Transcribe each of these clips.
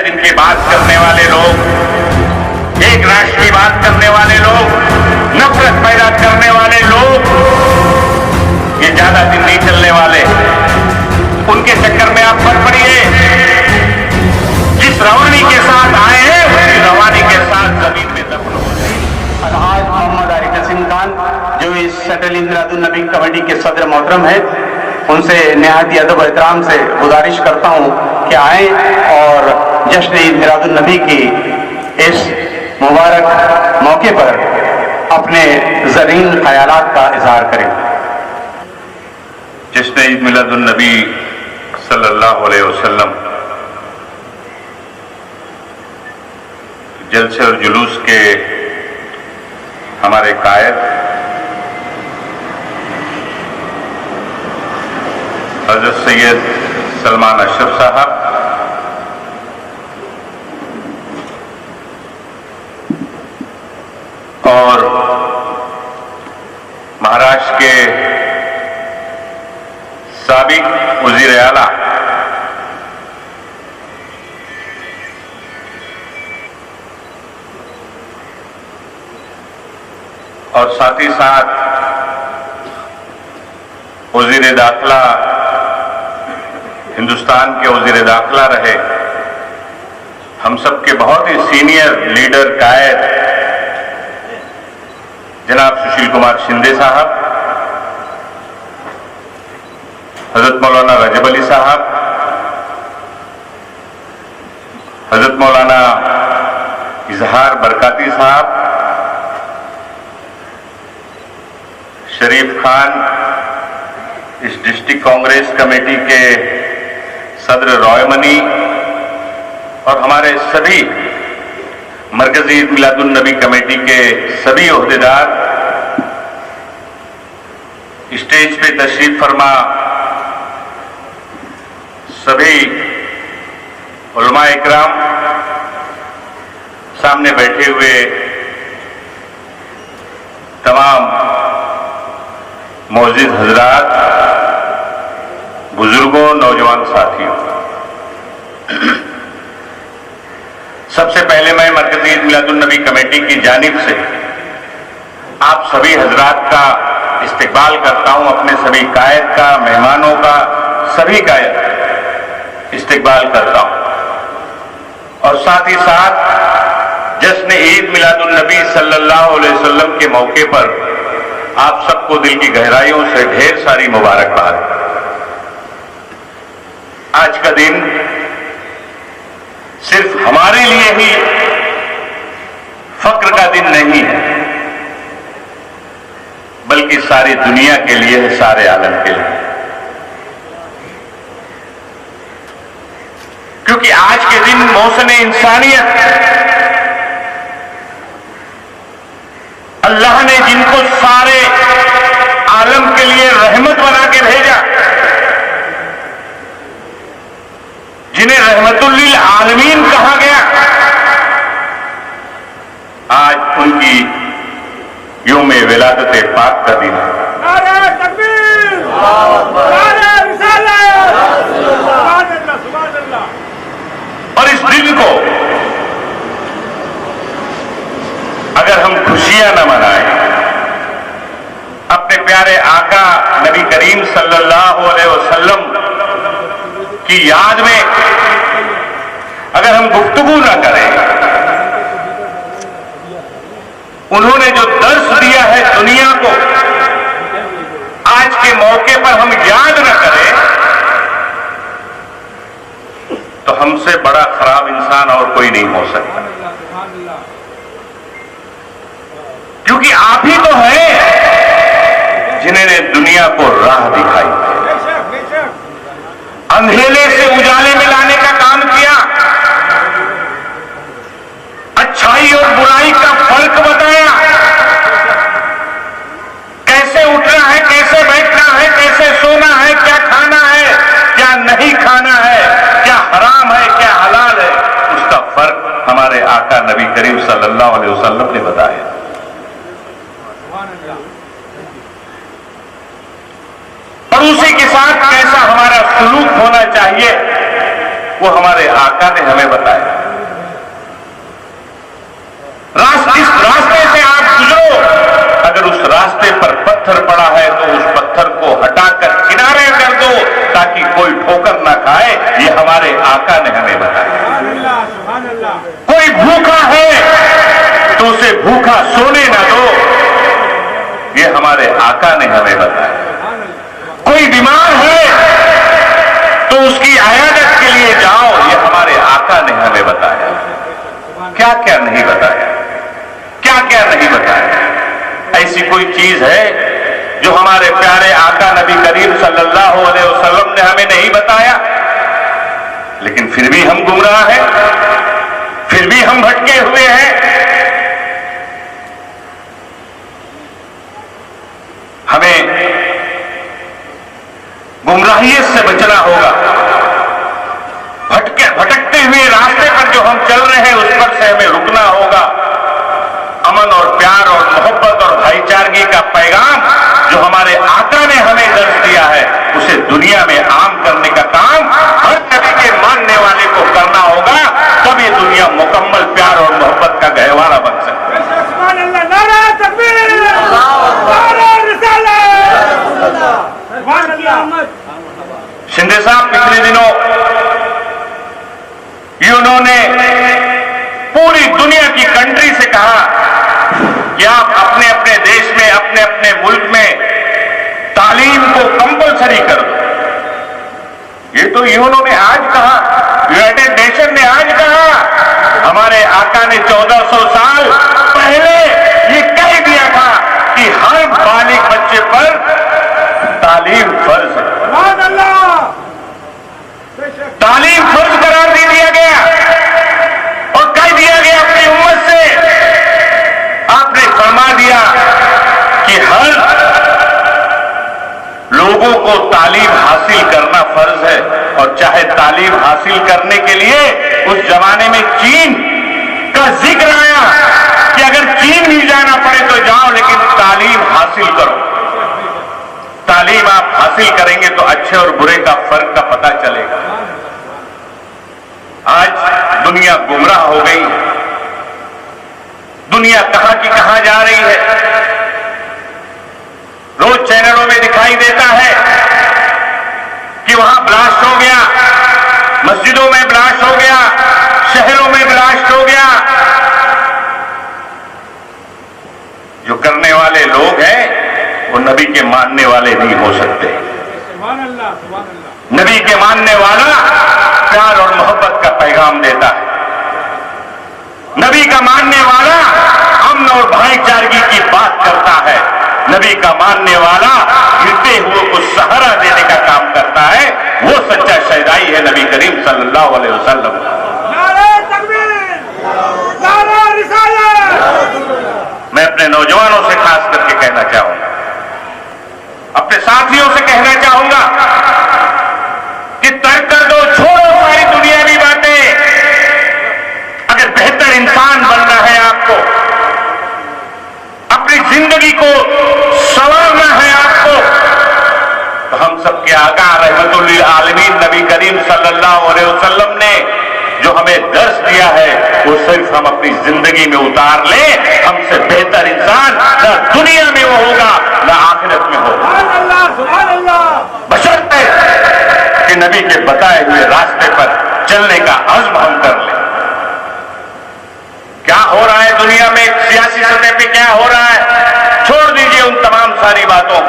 दिन की बात करने वाले लोग, एक राष्ट्र की बात करने वाले लोग, नफरत पैदा करने वाले लोग, ये ज्यादा दिन नहीं चलने वाले। उनके चक्कर में आप मत पड़िए। जिस रवानी के साथ आए हैं उसी रवानी के साथ जमीन में दफन हो गए। आज मोहम्मद आरिफ नसीम खान जो इस शटल ईद मिलादुन नबी कमेटी के सदर मोहतरम है, उनसे निहायत अदब एहतराम से गुजारिश करता हूं कि आए और जश्न ईद मिलादुन नबी की इस मुबारक मौके पर अपने ज़रीन ख्यालात का इजहार करें। जश्न ईद मिलादुन नबी सल्लल्लाहु अलैहि वसल्लम जलसे और जुलूस के हमारे कायद हजरत सैयद सलमान अशरफ साहब, और महाराष्ट्र के साबिक वजीर आला और साथ ही साथ वजीर दाखिला, हिंदुस्तान के वजीर दाखिला रहे, हम सबके बहुत ही सीनियर लीडर कायद जनाब सुशील कुमार शिंदे साहब, हजरत मौलाना रजब अली साहब, हजरत मौलाना इजहार बरकाती साहब, शरीफ खान, इस डिस्ट्रिक्ट कांग्रेस कमेटी के सदर रॉयमनी, और हमारे सभी मरकजी ईद मिलादुन नबी कमेटी के सभी ओहदेदार, स्टेज पे तशरीफ फरमा सभी उलमा इकराम, सामने बैठे हुए तमाम मौजूद हजरात, बुजुर्गों, नौजवान साथियों, सबसे पहले मैं मरकजी ईद मिलादुन नबी कमेटी की जानिब से आप सभी हजरात का इस्तकबाल करता हूं, अपने सभी कायद का, मेहमानों का, सभी का इस्तकबाल करता हूं। और साथ ही साथ जश्न ईद मिलादुन नबी सल्लल्लाहु अलैहि वसल्लम के मौके पर आप सबको दिल की गहराइयों से ढेर सारी मुबारकबाद। आज का दिन सिर्फ हमारे लिए ही फक्र का दिन नहीं है, बल्कि सारी दुनिया के लिए है, सारे आलम के लिए। क्योंकि आज के दिन मौसम इंसानियत, अल्लाह ने जिनको सारे आलम के लिए रहमत बना के भेजा, जिन्हें रहमतुल लिल आलमीन कहा गया, आज उनकी यौम विलादत पाक का दिन है। नारे तकबीर, नारे रिसालत, सुभान अल्लाह, सुभान अल्लाह। और इस दिन को अगर हम खुशियां न मनाएं, अपने प्यारे आका नबी करीम सल्लल्लाहु अलैहि वसल्लम की याद में अगर हम गुफ्तगू न करें, उन्होंने जो दर्स दिया है दुनिया को, आज के मौके पर हम याद न करें, तो हमसे बड़ा खराब इंसान और कोई नहीं हो सकता। क्योंकि आप ही तो हैं जिन्होंने दुनिया को राह दिखाई, अंधेरे से उजाले में लाने का काम किया, अच्छाई और बुराई का फर्क बताया, कैसे उठना है, कैसे बैठना है, कैसे सोना है, क्या खाना है, क्या नहीं खाना है, क्या हराम है, क्या हलाल है, उसका फर्क हमारे आका नबी करीम सल्लल्लाहु अलैहि वसल्लम ने बताया। और उसी के साथ कैसा हमारा सलूक होना चाहिए वो हमारे आका ने हमें बताया। क्या क्या नहीं बताया, क्या क्या नहीं बताया। ऐसी कोई चीज है जो हमारे प्यारे आका नबी करीम सल्लल्लाहु अलैहि वसल्लम ने हमें नहीं बताया? लेकिन फिर भी हम गुमराह हैं, फिर भी हम भटके हुए हैं। हमें गुमराहियत से बचना होगा। भटकते हुए रास्ते पर जो हम चल रहे हैं उस पर से हमें रुकना होगा। अमन और प्यार और मोहब्बत और भाईचारगी का पैगाम जो हमारे आका ने हमें दर्ज दिया है उसे दुनिया में आम करने का काम हर नबी के मानने वाले को करना होगा। तब ये दुनिया मुकम्मल प्यार और मोहब्बत का गहवारा बन सकती है। सुभान अल्लाह, नारा तकबीर, नारा रिसालत, सुभान अल्लाह। शिंदे साहब पिछले दिनों उन्होंने पूरी दुनिया की कंट्री से कहा कि आप अपने अपने देश में, अपने अपने मुल्क में तालीम को कंपलसरी कर दो। ये तो उन्होंने आज कहा, यूनाइटेड नेशन ने आज कहा। हमारे आका ने 1400 साल पहले ये कह दिया था कि हर बालिग बच्चे पर तालीम फर्ज है। सुभान अल्लाह, तालीम फर्ज करार दे दिया गया और कह दिया गया अपनी उम्मत से, आपने फरमा दिया कि हर लोगों को तालीम हासिल करना फर्ज है। और चाहे तालीम हासिल करने के लिए उस जमाने में चीन का जिक्र आया कि अगर चीन भी जाना पड़े तो जाओ, लेकिन तालीम हासिल करो। तालीम आप हासिल करेंगे तो अच्छे और बुरे का फर्क का पता चलेगा। आज दुनिया गुमराह हो गई, दुनिया कहां की कहां जा रही है। रोज चैनलों में दिखाई देता है कि वहां ब्लास्ट हो गया, मस्जिदों में ब्लास्ट हो गया, शहरों में ब्लास्ट हो गया। जो करने वाले लोग हैं वो नबी के मानने वाले नहीं हो सकते। सुभान अल्लाह, सुभान अल्लाह। नबी के मानने वाला प्यार और मोहब्बत का पैगाम देता है। नबी का मानने वाला अमन और भाईचारगी की बात करता है। नबी का मानने वाला गिरते हुए को सहारा देने का काम करता है। वो सच्चा शहदाई है नबी करीम सल्लल्लाहु अलैहि वसल्लम। नारा तकबीर, नारा रिसालत। मैं अपने नौजवानों से खास करके कहना चाहूंगा, अपने साथियों से कहना चाहूंगा कि तर्क कर दो, छोड़ो सारी दुनियावी बातें। अगर बेहतर इंसान बनना है आपको, अपनी जिंदगी को संवारना है आपको, तो हम सबके आका रहमतुल आलमीन नबी करीम सल्लल्लाहु अलैहि वसल्लम ने जो हमें दर्श दिया है वो सिर्फ हम अपनी जिंदगी में उतार लें। हमसे बेहतर इंसान ना दुनिया में वो होगा ना आखिरत में होगा। सुभान अल्लाह, सुभान अल्लाह। बशर्ते कि नबी के बताए हुए रास्ते पर चलने का अज़्म हम कर लें। क्या हो रहा है दुनिया में, सियासी सतह पे क्या हो रहा है, छोड़ दीजिए उन तमाम सारी बातों।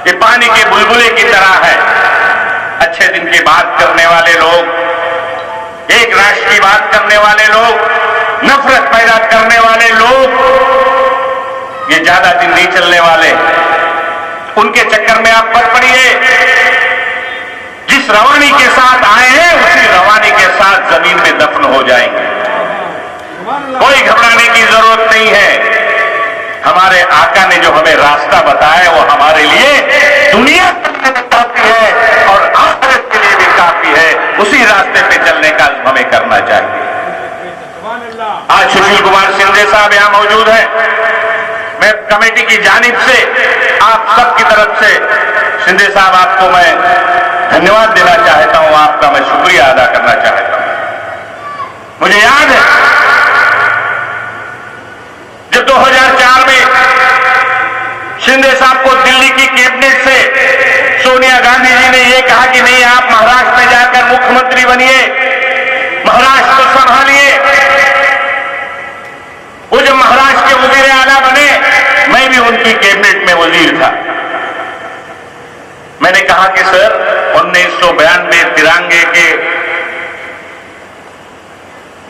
ये पानी के बुलबुले की तरह है। अच्छे दिन की बात करने वाले लोग, एक राष्ट्र की बात करने वाले लोग, नफरत पैदा करने वाले लोग, ये ज्यादा दिन नहीं चलने वाले। उनके चक्कर में आप मत पड़िए। जिस रवानी के साथ आए हैं उसी रवानी के साथ जमीन में दफन हो जाएंगे। कोई घबराने की जरूरत नहीं है। हमारे आका ने जो हमें रास्ता बताया वो हमारे लिए दुनिया के लिए काफी है और आखिरत के लिए भी काफी है। उसी रास्ते पे चलने का हमें करना चाहिए। आज सुशील कुमार शिंदे साहब यहां मौजूद हैं। मैं कमेटी की जानिब से आप सबकी तरफ से शिंदे साहब आपको मैं धन्यवाद देना चाहता हूं, आपका मैं शुक्रिया अदा करना चाहता हूं। मुझे याद है जब 2004 में शिंदे साहब को दिल्ली की कैबिनेट से सोनिया गांधी जी ने यह कहा कि नहीं, आप महाराष्ट्र में जाकर मुख्यमंत्री बनिए, महाराष्ट्र को संभालिए। वो जब महाराष्ट्र के वजीर आला बने, मैं भी उनकी कैबिनेट में वजीर था। मैंने कहा कि सर 1992 तिरंगे के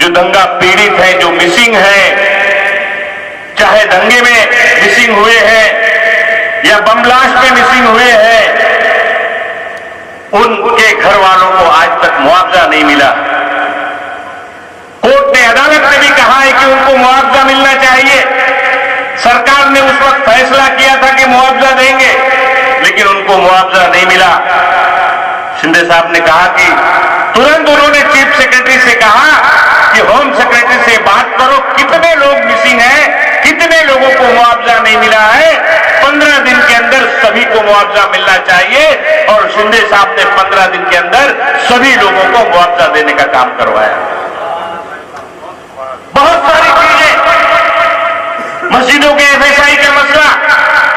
जो दंगा पीड़ित हैं, जो मिसिंग हैं, चाहे दंगे में मिसिंग हुए हैं या बम ब्लास्ट में मिसिंग हुए हैं, उनके घर वालों को आज तक मुआवजा नहीं मिला। कोर्ट ने, अदालत ने भी कहा है कि उनको मुआवजा मिलना चाहिए। सरकार ने उस वक्त फैसला किया था कि मुआवजा देंगे, लेकिन उनको मुआवजा नहीं मिला। शिंदे साहब ने कहा कि तुरंत उन्होंने चीफ सेक्रेटरी से कहा कि होम सेक्रेटरी से बात करो, कितने लोग मिसिंग हैं, कितने लोगों को मुआवजा नहीं मिला है। 15 दिन के अंदर सभी को मुआवजा मिलना चाहिए, और शिंदे साहब ने 15 दिन के अंदर सभी लोगों को मुआवजा देने का काम करवाया। बहुत सारी चीजें, मस्जिदों के एफएसआई का मसला,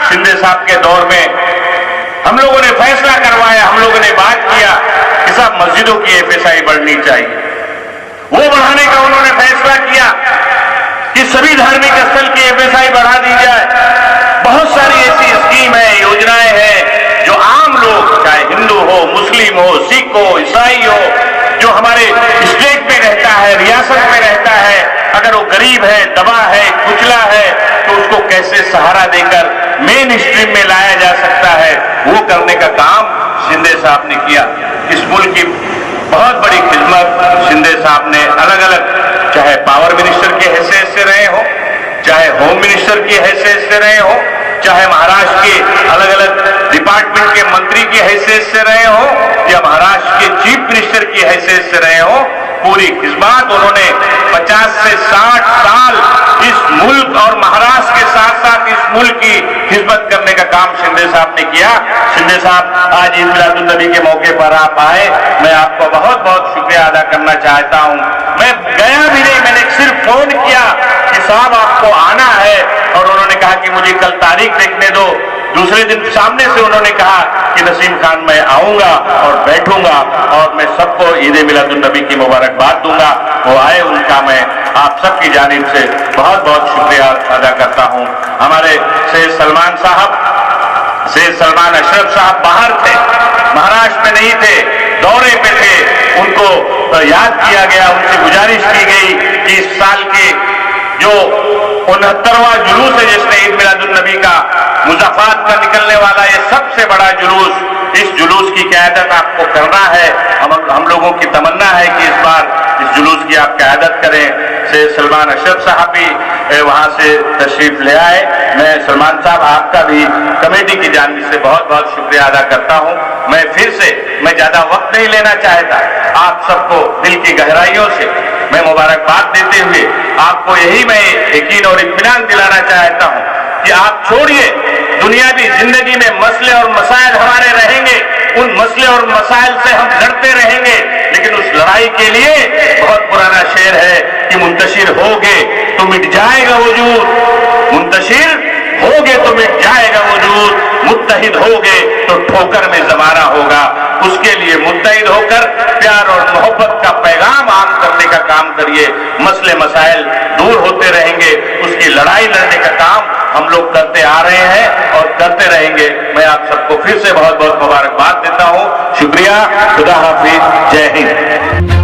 शिंदे साहब के दौर में हम लोगों ने फैसला करवाया, हम लोगों ने बात किया कि साहब मस्जिदों की एफएसआई बढ़नी चाहिए। वो बढ़ाने का उन्होंने फैसला किया कि सभी धार्मिक स्थल की एफएसआई बढ़ा दी जाए। बहुत सारी ऐसी स्कीम है, योजनाएं हैं जो आम लोग, चाहे हिंदू हो, मुस्लिम हो, सिख हो, ईसाई हो, जो हमारे स्टेट में रहता है, रियासत में रहता है, अगर वो गरीब है, दबा है, कुचला है, तो उसको कैसे सहारा देकर मेन स्ट्रीम में लाया जा सकता है, वो करने का काम शिंदे साहब ने किया। इस मुल्क की बहुत बड़ी खिदमत शिंदे साहब ने अलग अलग, चाहे पावर मिनिस्टर की हैसियत से रहे हो, चाहे होम मिनिस्टर की हैसियत से रहे हो, चाहे महाराष्ट्र के अलग अलग डिपार्टमेंट के मंत्री की हैसियत से रहे हो, या महाराष्ट्र के चीफ मिनिस्टर की हैसियत से रहे हो, पूरी खिदमत उन्होंने 50 से 60 साल इस मुल्क और महाराष्ट्र के साथ साथ इस मुल्क की खिदमत करने का काम शिंदे साहब ने किया। शिंदे साहब, आज ईद मिलादुन्नबी के मौके पर आप आए, मैं आपका बहुत बहुत शुक्रिया अदा करना चाहता हूं। मैं गया भी नहीं, मैंने सिर्फ फोन किया कि साहब आपको आना है, और उन्होंने कहा कि मुझे कल तारीख देखने दो। दूसरे दिन सामने से उन्होंने कहा कि नसीम खान मैं आऊंगा और बैठूंगा और मैं सबको ईद मिलादुन्नबी की मुबारकबाद दूंगा। वो आए, उनका मैं आप सबकी जानिब से बहुत बहुत शुक्रिया अदा करता हूं। हमारे सैयद सलमान साहब, सैयद सलमान अशरफ साहब बाहर थे, महाराष्ट्र में नहीं थे, दौरे पे थे, उनको याद किया गया, उनसे गुजारिश की गई कि इस साल के जो 69वां जुलूस है, जिसमें ईद मिलादुन्नबी का मुज़ाफ़ात का निकलने वाला ये सबसे बड़ा जुलूस, इस जुलूस की क़यादत आपको करना है। हम लोगों की तमन्ना है कि इस बार इस जुलूस की आप क़यादत करें। सैयद सलमान अशरफ साहब भी वहां से तशरीफ ले आए। मैं सलमान साहब आपका भी कमेटी की जानिब से बहुत बहुत शुक्रिया अदा करता हूं। मैं फिर से, मैं ज्यादा वक्त नहीं लेना चाहता, आप सबको दिल की गहराइयों से मैं मुबारकबाद देते हुए आपको यही मैं यकीन और इत्मीनान दिलाना चाहता हूं कि आप छोड़िए, दुनियावी जिंदगी में मसले और मसाइल हमारे रहेंगे, उन मसले और मसाइल से हम लड़ते रहेंगे, लेकिन उस लड़ाई के लिए बहुत पुराना शेर है कि मुंतशिर होगे तो मिट जाएगा वजूद, मुंतशिर होगे तो मिट जाएगा वजूद, मुत्तहिद होगे तो ठोकर में जमाना होगा। उसके लिए मुत्तहिद होकर प्यार और मोहब्बत का पैगाम आम करने का काम करिए। मसले मसाइल दूर होते रहेंगे, उसकी लड़ाई लड़ने का काम हम लोग करते आ रहे हैं और करते रहेंगे। मैं आप सबको फिर से बहुत बहुत मुबारकबाद देता हूं। शुक्रिया, खुदा हाफिज, जय हिंद।